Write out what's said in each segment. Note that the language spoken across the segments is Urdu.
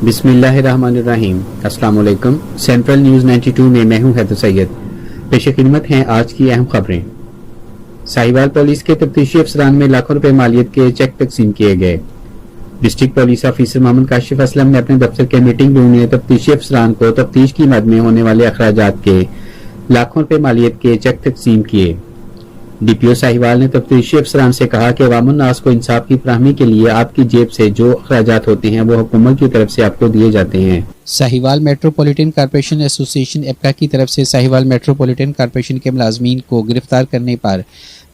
بسم اللہ الرحمن الرحیم۔ السلام علیکم۔ سینٹرل نیوز 92 میں میں ہوں حیدر سید۔ پیش خدمت ہیں آج کی اہم خبریں۔ ساہیوال پولیس کے تفتیشی افسران میں لاکھوں روپے مالیت کے چیک تقسیم کیے گئے۔ ڈسٹرکٹ پولیس آفیسر محمد کاشف اسلم نے اپنے دفتر کے میٹنگ روم میں تفتیشی افسران کو تفتیش کی مد میں ہونے والے اخراجات کے لاکھوں روپے مالیت کے چیک تقسیم کیے۔ ڈی پی او ساہیوال نے تفتیشی افسران سے کہا کہ عوام الناس کو انصاف کی فراہمی کے لیے آپ کی جیب سے جو اخراجات ہوتے ہیں وہ حکومت کی طرف سے آپ کو دیے جاتے ہیں۔ ساہیوال میٹروپولیٹن کارپوریشن ایسوسی ایشن ایپکا کی طرف سے ساہیوال میٹروپولیٹن کارپوریشن کے ملازمین کو گرفتار کرنے پر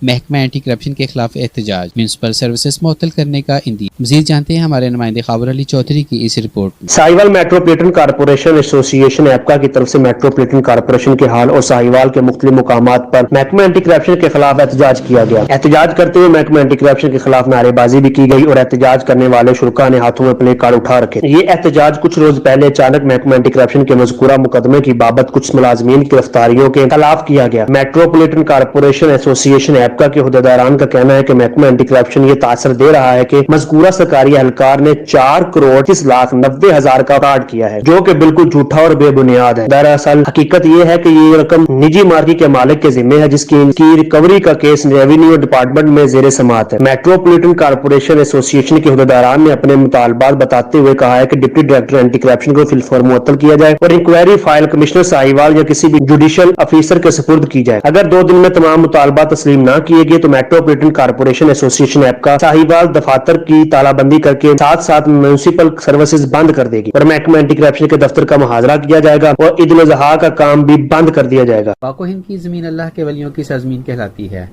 محکمہ اینٹی کرپشن کے خلاف احتجاج، میونسپل سروسز معطل کرنے کا اندیش۔ مزید جانتے ہیں ہمارے نمائندے خاور علی چودھری کی اس رپورٹ میں۔ ساہیوال میٹروپولیٹن کارپوریشن ایسوسی ایشن ایپکا کی طرف سے میٹروپولیٹن کارپوریشن کے حال اور ساہیوال کے مختلف مقامات پر محکمہ اینٹی کرپشن کے خلاف احتجاج کیا گیا۔ احتجاج کرتے ہوئے محکمہ اینٹی کرپشن کے خلاف نعرے بازی بھی کی گئی اور احتجاج کرنے والے شرکاء نے ہاتھوں میں پلے کارڈ اٹھا رکھے۔ یہ احتجاج کچھ روز پہلے اچانک محکمہ اینٹی کرپشن کے مذکورہ مقدمے کی بابت کچھ ملازمین کی گرفتاریوں کے خلاف کیا گیا۔ میٹروپولیٹن کارپوریشن ایسوسی ایشن ایپکا کے عہدیداران کا کہنا ہے کہ محکمہ اینٹی کرپشن یہ تاثر دے رہا ہے کہ مذکورہ سرکاری اہلکار نے 4,30,90,000 کا فراڈ کیا ہے، جو کہ بالکل جھوٹا اور بے بنیاد ہے۔ دراصل حقیقت یہ ہے کہ یہ رقم نجی مارکی کے مالک کے ذمہ ہے، جس کی ریکوری کا کیس ریونیو ڈپارٹمنٹ میں زیر سماعت ہے۔ میٹروپولیٹن کارپوریشن ایسوسی ایشن کے عہدیداران نے اپنے مطالبات بتاتے ہوئے کہا ہے کہ ڈپٹی ڈائریکٹر اینٹی کرپشن کو فی الفور معطل کیا جائے اور انکوائری فائل کمشنر ساہیوال یا کسی بھی جوڈیشل افیسر کے سپرد کی جائے۔ اگر 2 دن میں تمام مطالبات تسلیم نہ کیے گئے تو میٹروپولیٹن کارپوریشن ایسوسی ایشن ایپکا ساہیوال دفاتر کی تالہ بندی کر کے ساتھ میونسپل سروسز بند کر دے گی اور محکمہ اینٹی کرپشن کے دفتر کا محاصرہ کیا جائے گا اور عید الاضحیٰ کا کام بھی بند کر دیا جائے گا۔ پاک و ہند کی زمین اللہ کے ولیوں کی سرزمین کہلاتی ہے۔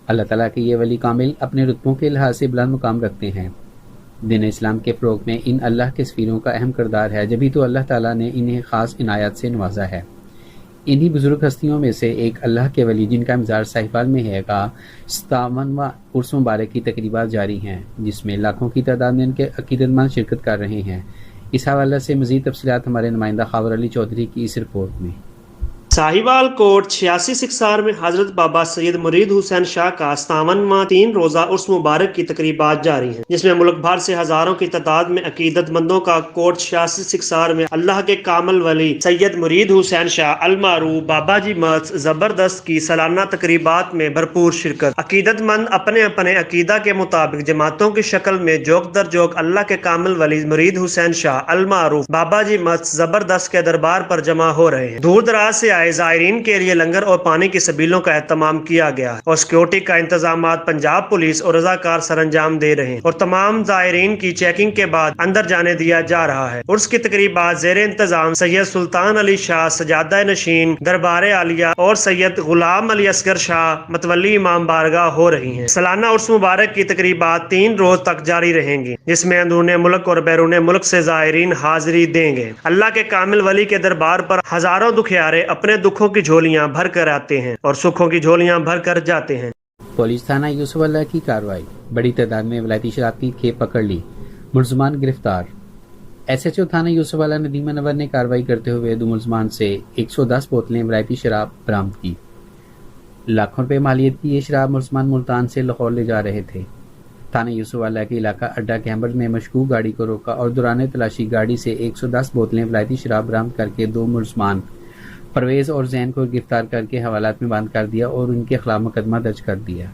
اللہ تعالیٰ کے یہ ولی کامل اپنے رتبوں کے لحاظ سے بلند مقام رکھتے ہیں۔ دین اسلام کے فروغ میں ان اللہ کے سفیروں کا اہم کردار ہے، جبھی تو اللہ تعالیٰ نے انہیں خاص عنایات سے نوازا ہے۔ انہی بزرگ ہستیوں میں سے ایک اللہ کے ولی جن کا مزار ساہیوال میں ہے کا 57واں عرس مبارک کی تقریبات جاری ہیں، جس میں لاکھوں کی تعداد میں ان کے عقیدت مند شرکت کر رہے ہیں۔ اس حوالے سے مزید تفصیلات ہمارے نمائندہ خاور علی چودھری کی اس رپورٹ میں۔ ساہیوال کوٹ 86 سکسار میں حضرت بابا سید مرید حسین شاہ کا 57واں 3 روزہ عرس مبارک کی تقریبات جاری ہیں، جس میں ملک بھر سے ہزاروں کی تعداد میں عقیدت مندوں کا کوٹ 86 سکسار میں اللہ کے کامل ولی سید مرید حسین شاہ المعروف بابا جی مت زبردست کی سالانہ تقریبات میں بھرپور شرکت۔ عقیدت مند اپنے اپنے عقیدہ کے مطابق جماعتوں کی شکل میں جوک در جوک اللہ کے کامل ولی مرید حسین شاہ المعروف بابا جی مت زبردست کے دربار پر جمع ہو رہے ہیں۔ دور دراز سے آئے زائرین کے لیے لنگر اور پانی کی سبیلوں کا اہتمام کیا گیا اور سیکورٹی کا انتظامات پنجاب پولیس اور رضاکار سر انجام دے رہے ہیں اور تمام زائرین کی چیکنگ کے بعد اندر جانے دیا جا رہا ہے۔ عرس کی تقریبات زیر انتظام سید سلطان علی شاہ سجادہ نشین دربار عالیہ اور سید غلام علی اصغر شاہ متولی امام بارگاہ ہو رہی ہیں۔ سالانہ عرس مبارک کی تقریبات 3 روز تک جاری رہیں گی، جس میں اندرون ملک اور بیرون ملک سے زائرین حاضری دیں گے۔ اللہ کے کامل ولی کے دربار پر ہزاروں دکھیارے اپنے دکھوں کی جھولیاں بھر کر آتے ہیں اور سکھوں کی جھولیاں بھر کر جاتے ہیں۔ پولیس تھانہ یوسف اللہ کی کارروائی، بڑی تعداد میں ولایتی شراب کی کھیپ پکڑ لی، ملزمان گرفتار۔ ایس ایچ او تھانہ یوسف اللہ ندیم انور نے کارروائی کرتے ہوئے 2 ملزمان سے 110 بوتلیں ولایتی شراب برآمد کی۔ لاکھوں روپے مالیت کی یہ شراب ملزمان ملتان سے لاہور لے جا رہے تھے۔ تھانہ یوسف اللہ کے علاقہ اڈا کیمبرز میں مشکوک گاڑی کو روکا اور دوران تلاشی گاڑی سے 110 بوتلیں ولایتی شراب برآمد کر کے 2 ملزمان پرویز اور زین کو گرفتار کر کے حوالات میں بند کر دیا اور ان کے خلاف مقدمہ درج کر دیا۔